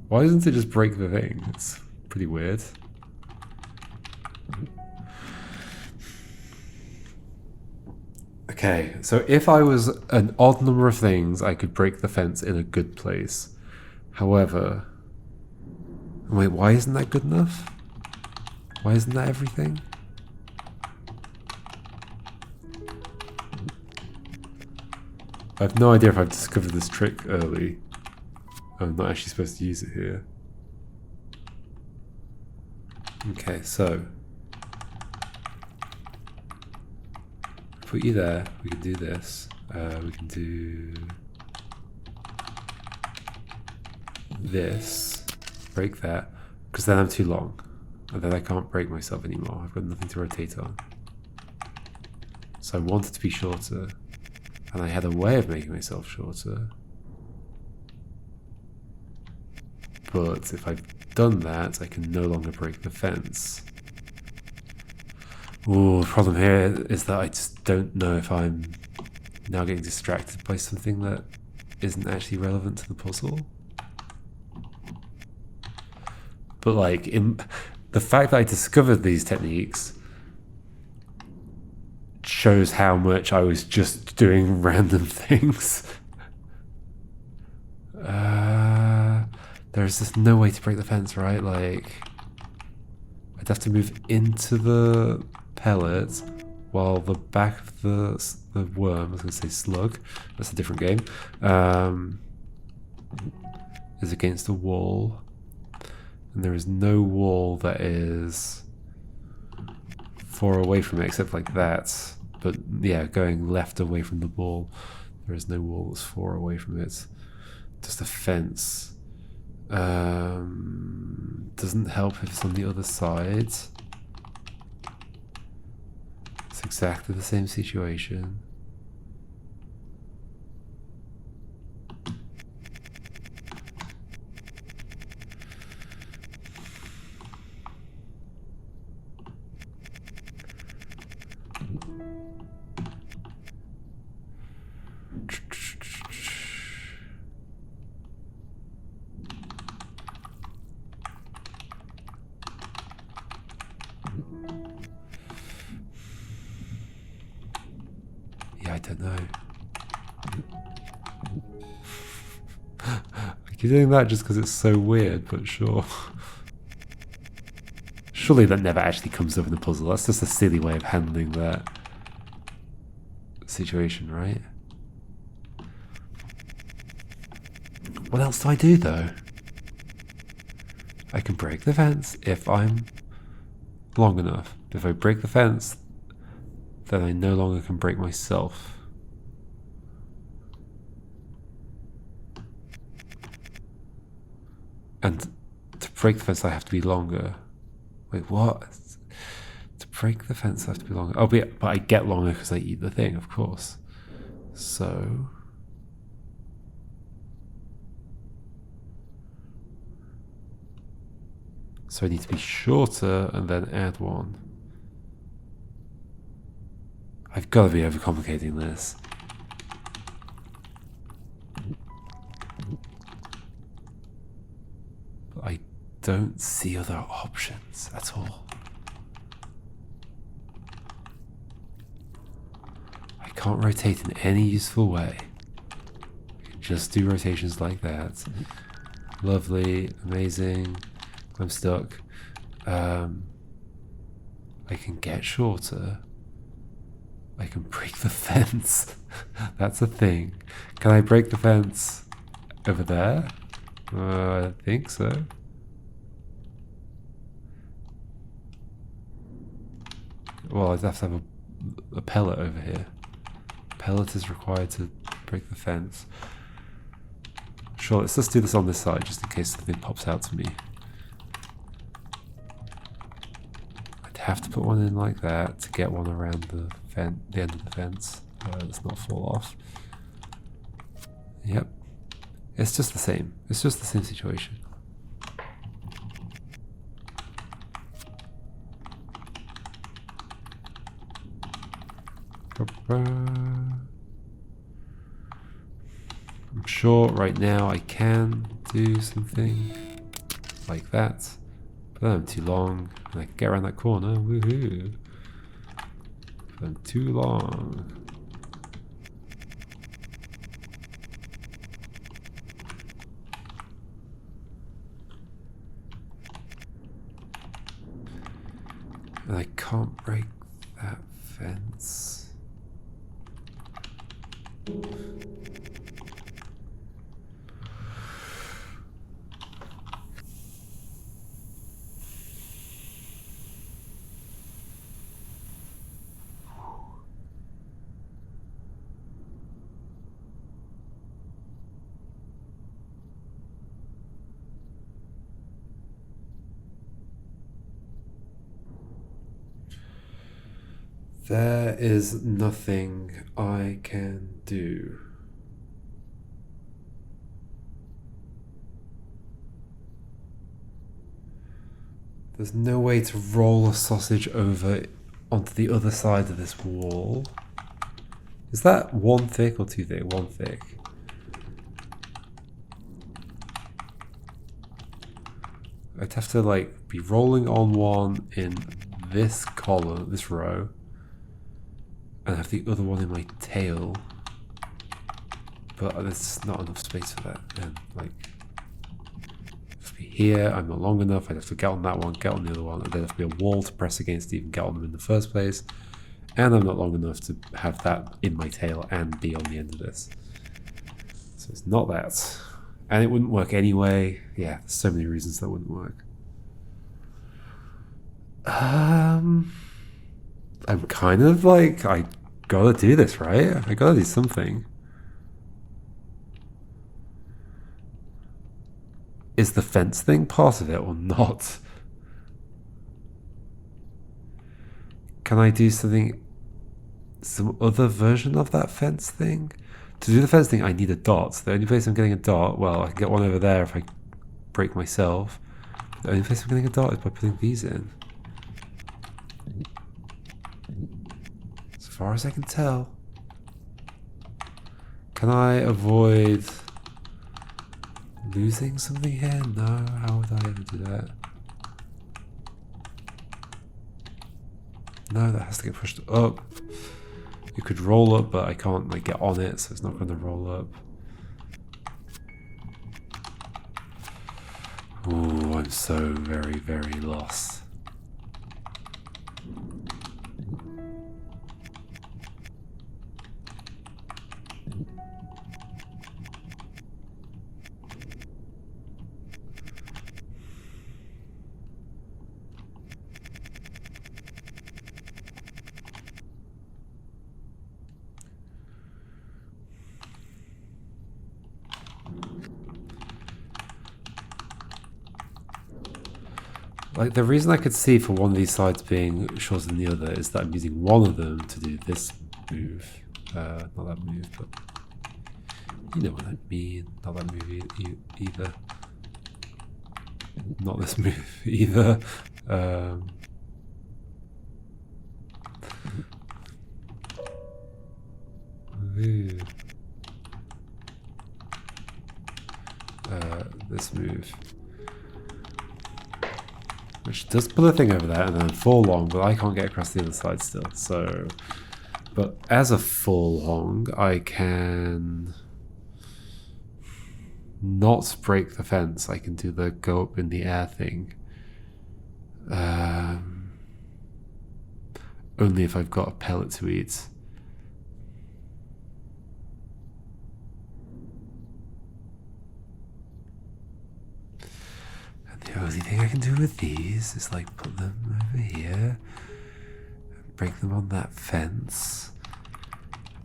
Why doesn't it just break the thing? It's pretty weird. Okay, so if I was an odd number of things, I could break the fence in a good place. However... Wait, why isn't that good enough? Why isn't that everything? I have no idea if I've discovered this trick early. I'm not actually supposed to use it here. Okay, so... put you there, we can do this. We can do... this. Break that. Because then I'm too long. And then I can't break myself anymore. I've got nothing to rotate on. So I want it to be shorter. And I had a way of making myself shorter. But if I've done that, I can no longer break the fence. Ooh, the problem here is that I just don't know if I'm now getting distracted by something that isn't actually relevant to the puzzle. But like, the fact that I discovered these techniques shows how much I was just doing random things. There's just no way to break the fence, right? Like, I'd have to move into the pellet while the back of the worm, I was going to say slug, that's a different game, is against a wall. And there is no wall that is far away from it, except like that. But yeah, going left away from the ball, there is no wall that's far away from it. Just a fence. Doesn't help if it's on the other side. It's exactly the same situation. Yeah, I don't know. I keep doing that just because it's so weird, but sure. Surely that never actually comes up in the puzzle. That's just a silly way of handling that situation, right? What else do I do, though? I can break the fence if I'm long enough. If I break the fence, then I no longer can break myself. And to break the fence, I have to be longer. Wait, what? To break the fence, I have to be longer. Oh, but I get longer because I eat the thing, of course. So... so I need to be shorter and then add one. I've got to be overcomplicating this. But I don't see other options at all. I can't rotate in any useful way. I can just do rotations like that. Lovely, amazing. I'm stuck. I can get shorter. I can break the fence. That's a thing. Can I break the fence over there? I think so. Well, I'd have to have a pellet over here. Pellet is required to break the fence. Sure, let's just do this on this side just in case something pops out to me. I'd have to put one in like that to get one around the end of the fence. Let's not fall off. Yep. It's just the same. It's just the same situation. sure right now I can do something like that, but then I'm too long and I can get around that corner. Woohoo! But I'm too long. And I can't break that fence. There is nothing I can do. There's no way to roll a sausage over onto the other side of this wall. Is that one thick or two thick? One thick. I'd have to like be rolling on one in this column, this row, and have the other one in my tail. But there's not enough space for that. And like, be here, I'm not long enough. I'd have to get on that one, get on the other one, and there'd have to be a wall to press against to even get on them in the first place. And I'm not long enough to have that in my tail and be on the end of this. So it's not that. And it wouldn't work anyway. Yeah, there's so many reasons that wouldn't work. I'm kind of like, I gotta do this, right? I gotta do something. Is the fence thing part of it or not? Can I do something, some other version of that fence thing? To do the fence thing, I need a dot. The only place I'm getting a dot, well, I can get one over there if I break myself. The only place I'm getting a dot is by putting these in. As far as I can tell. Can I avoid losing something here? No, how would I ever do that? No, that has to get pushed up. It could roll up, but I can't like get on it, so it's not going to roll up. Ooh, I'm so very, very lost. Like, the reason I could see for one of these sides being shorter than the other is that I'm using one of them to do this move. Not that move, but you know what I mean. Not that move either. Not this move either. This move. Which does put a thing over there and then full long, but I can't get across the other side still. So, but as a full long, I can not break the fence. I can do the go up in the air thing. Only if I've got a pellet to eat. The only thing I can do with these is like put them over here, break them on that fence.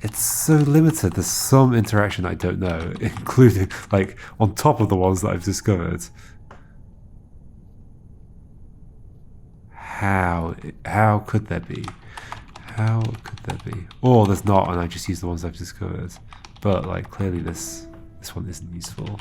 It's so limited. There's some interaction I don't know, including like on top of the ones that I've discovered. How could there be? How could there be? Or there's not, and I just use the ones I've discovered. But like clearly this one isn't useful.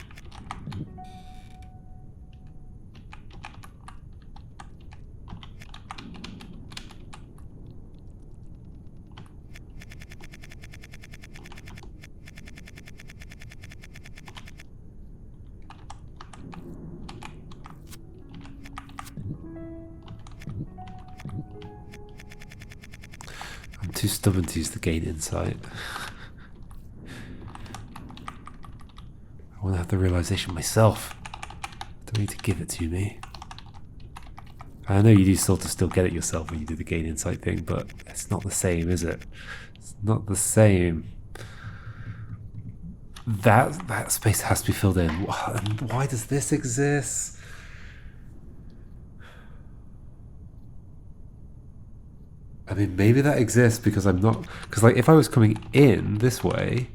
too stubborn to use the gain insight. I want to have the realization myself. Don't need to give it to me. I know you do still get it yourself when you do the gain insight thing, but it's not the same, is it? It's not the same. That space has to be filled in. And why does this exist? I mean, maybe that exists because I'm not... Because, like, if I was coming in this way...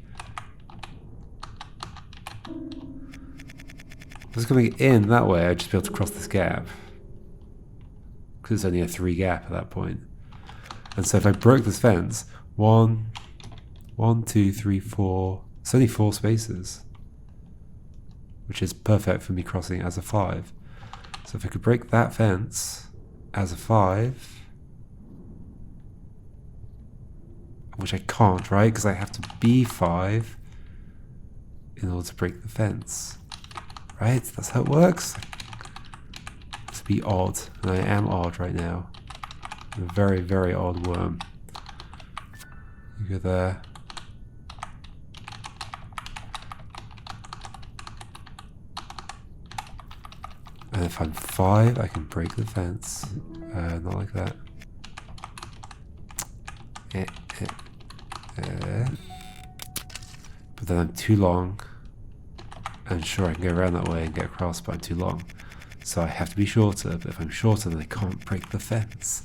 If I was coming in that way, I'd just be able to cross this gap. Because it's only a 3 gap at that point. And so if I broke this fence... 1, 2, 3, 4... It's only 4 spaces. Which is perfect for me crossing as a 5. So if I could break that fence as a 5... Which I can't, right? Because I have to be 5 in order to break the fence. Right? That's how it works. To be odd. And I am odd right now. I'm a very, very odd worm. You go there. And if I'm 5, I can break the fence. Not like that. But then I'm too long. And sure, I can go around that way and get across, but I'm too long. So I have to be shorter, but if I'm shorter, then I can't break the fence.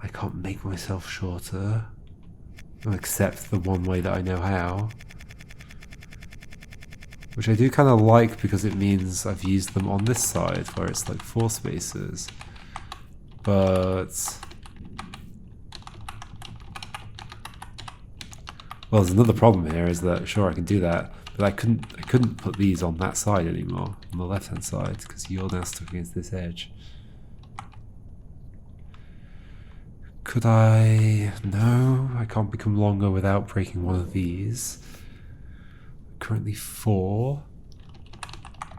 I can't make myself shorter. Except the one way that I know how. Which I do kind of like because it means I've used them on this side where it's like 4 spaces. But... Well, there's another problem here is that, sure, I can do that, but I couldn't put these on that side anymore, on the left-hand side, because you're now stuck against this edge. Could I... No, I can't become longer without breaking one of these. Currently 4.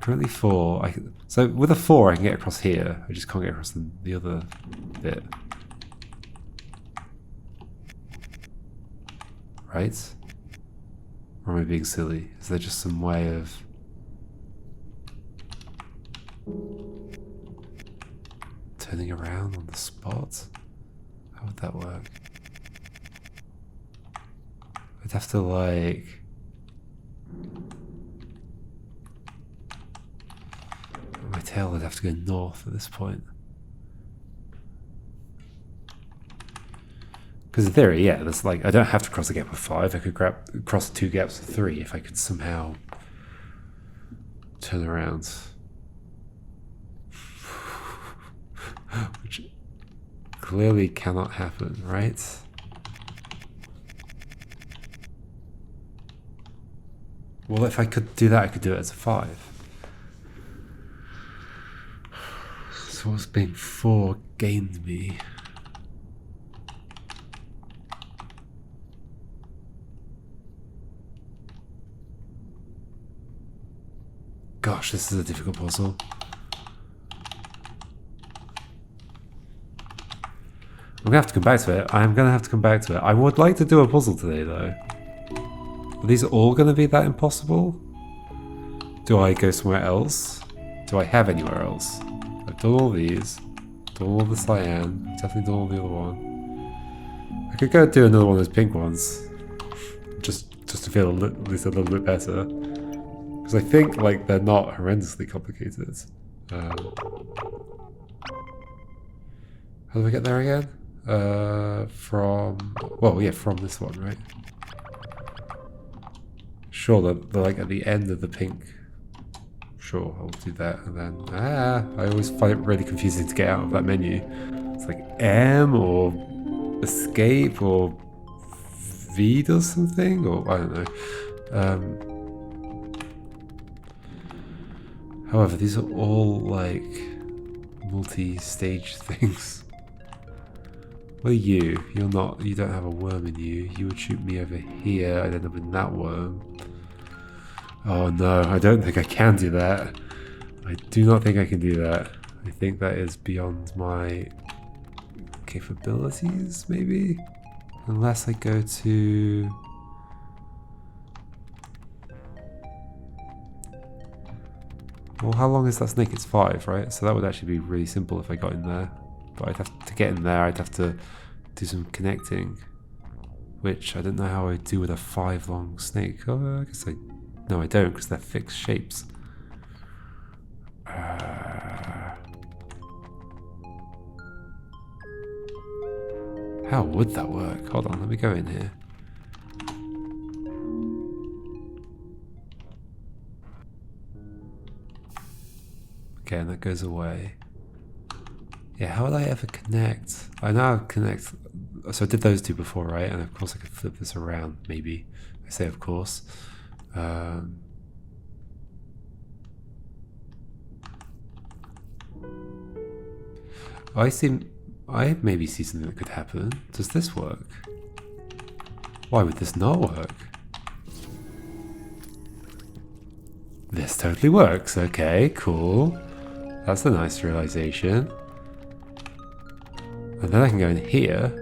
Currently 4. So with a 4 I can get across here. I just can't get across the other bit. Right? Or am I being silly? Is there just some way of... turning around on the spot? How would that work? I'd have to like... My tail would have to go north at this point. Because in theory, yeah, that's like, I don't have to cross a gap of 5. I could cross 2 gaps of 3 if I could somehow turn around. Which clearly cannot happen, right? Well, if I could do that, I could do it as a 5. So what's being 4 gained me? Gosh, this is a difficult puzzle. I'm gonna have to come back to it. I'm gonna have to come back to it. I would like to do a puzzle today, though. Are these all gonna be that impossible? Do I go somewhere else? Do I have anywhere else? I've done all these. Done all the cyan. Definitely done all the other one. I could go do another one of those pink ones. Just to feel at least a little bit better. Because I think like they're not horrendously complicated. How do I get there again? From this one, right? Sure, they're like at the end of the pink. Sure, I'll do that, and then I always find it really confusing to get out of that menu. It's like M or escape or V does something, or I don't know. However, these are all like multi-stage things. What are you? You're not. You don't have a worm in you. You would shoot me over here. I'd end up in that worm. Oh no, I don't think I can do that. I do not think I can do that. I think that is beyond my capabilities, maybe? Unless I go to... Well, how long is that snake? It's 5, right? So that would actually be really simple if I got in there. But I'd have to get in there, I'd have to do some connecting. Which I don't know how I do with a 5 long snake. Oh, I guess I... No, I don't, because they're fixed shapes. How would that work? Hold on, let me go in here. Okay, and that goes away. Yeah, how would I ever connect? I know how to connect. So I did those two before, right? And of course I could flip this around, maybe. I say of course. I maybe see something that could happen. Does this work? Why would this not work? This totally works. Okay, cool. That's a nice realization. And then I can go in here.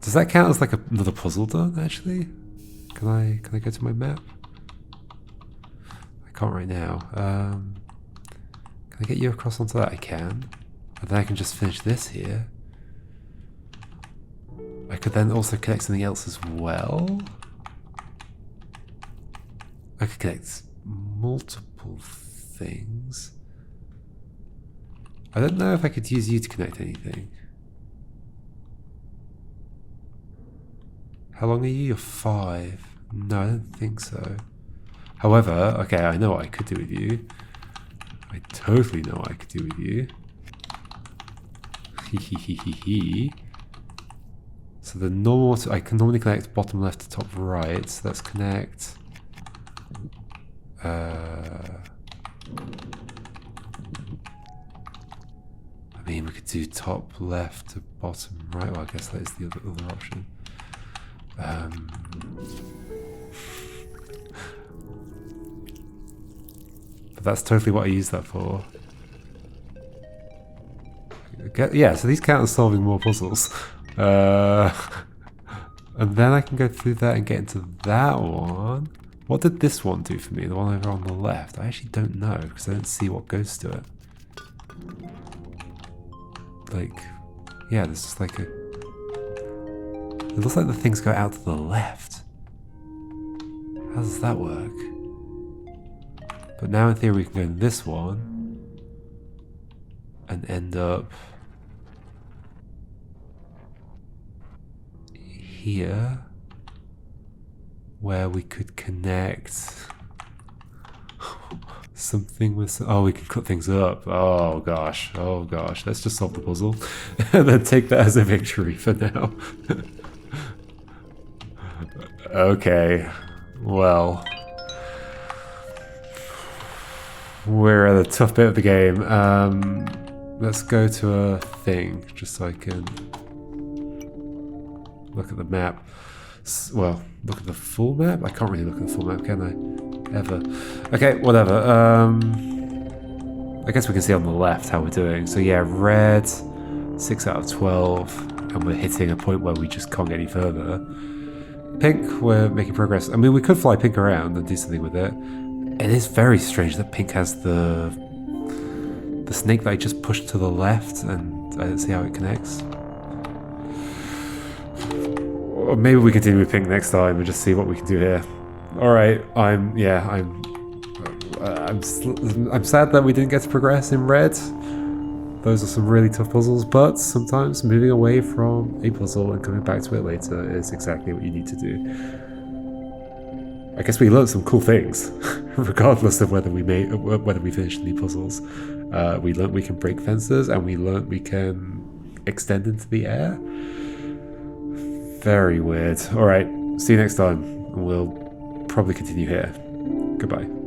Does that count as like another puzzle done, actually? Can I go to my map? I can't right now. Can I get you across onto that? I can. And then I can just finish this here. I could then also connect something else as well. I could connect multiple things. I don't know if I could use you to connect anything. How long are you? You're 5. No, I don't think so. However, okay, I know what I could do with you. I totally know what I could do with you. Hee. So the normal, I can normally connect bottom left to top right. So let's connect. I mean, we could do top left to bottom right. Well, I guess that is the other option. But that's totally what I use that for. Yeah, so these count as solving more puzzles. And then I can go through that and get into that one. What did this one do for me? The one over on the left? I actually don't know, because I don't see what goes to it. Like, yeah, there's just like a... It looks like the things go out to the left. How does that work? But now in theory we can go in this one and end up here, where we could connect something with... Oh, we can cut things up. Oh gosh, let's just solve the puzzle and then take that as a victory for now. Okay, well, we're at a tough bit of the game. Let's go to a thing, just so I can look at the map. Well, look at the full map? I can't really look at the full map, can I? Ever. Okay, whatever. I guess we can see on the left how we're doing. So yeah, red, 6 out of 12, and we're hitting a point where we just can't get any further. Pink, we're making progress. I mean, we could fly pink around and do something with it. It is very strange that pink has the snake that I just pushed to the left, and I don't see how it connects. Or maybe we continue with pink next time and just see what we can do here. All right, I'm sad that we didn't get to progress in red. Those are some really tough puzzles, but sometimes moving away from a puzzle and coming back to it later is exactly what you need to do. I guess we learned some cool things, regardless of whether we finished any puzzles. We learned we can break fences, and we learned we can extend into the air. Very weird. All right, see you next time. We'll probably continue here. Goodbye.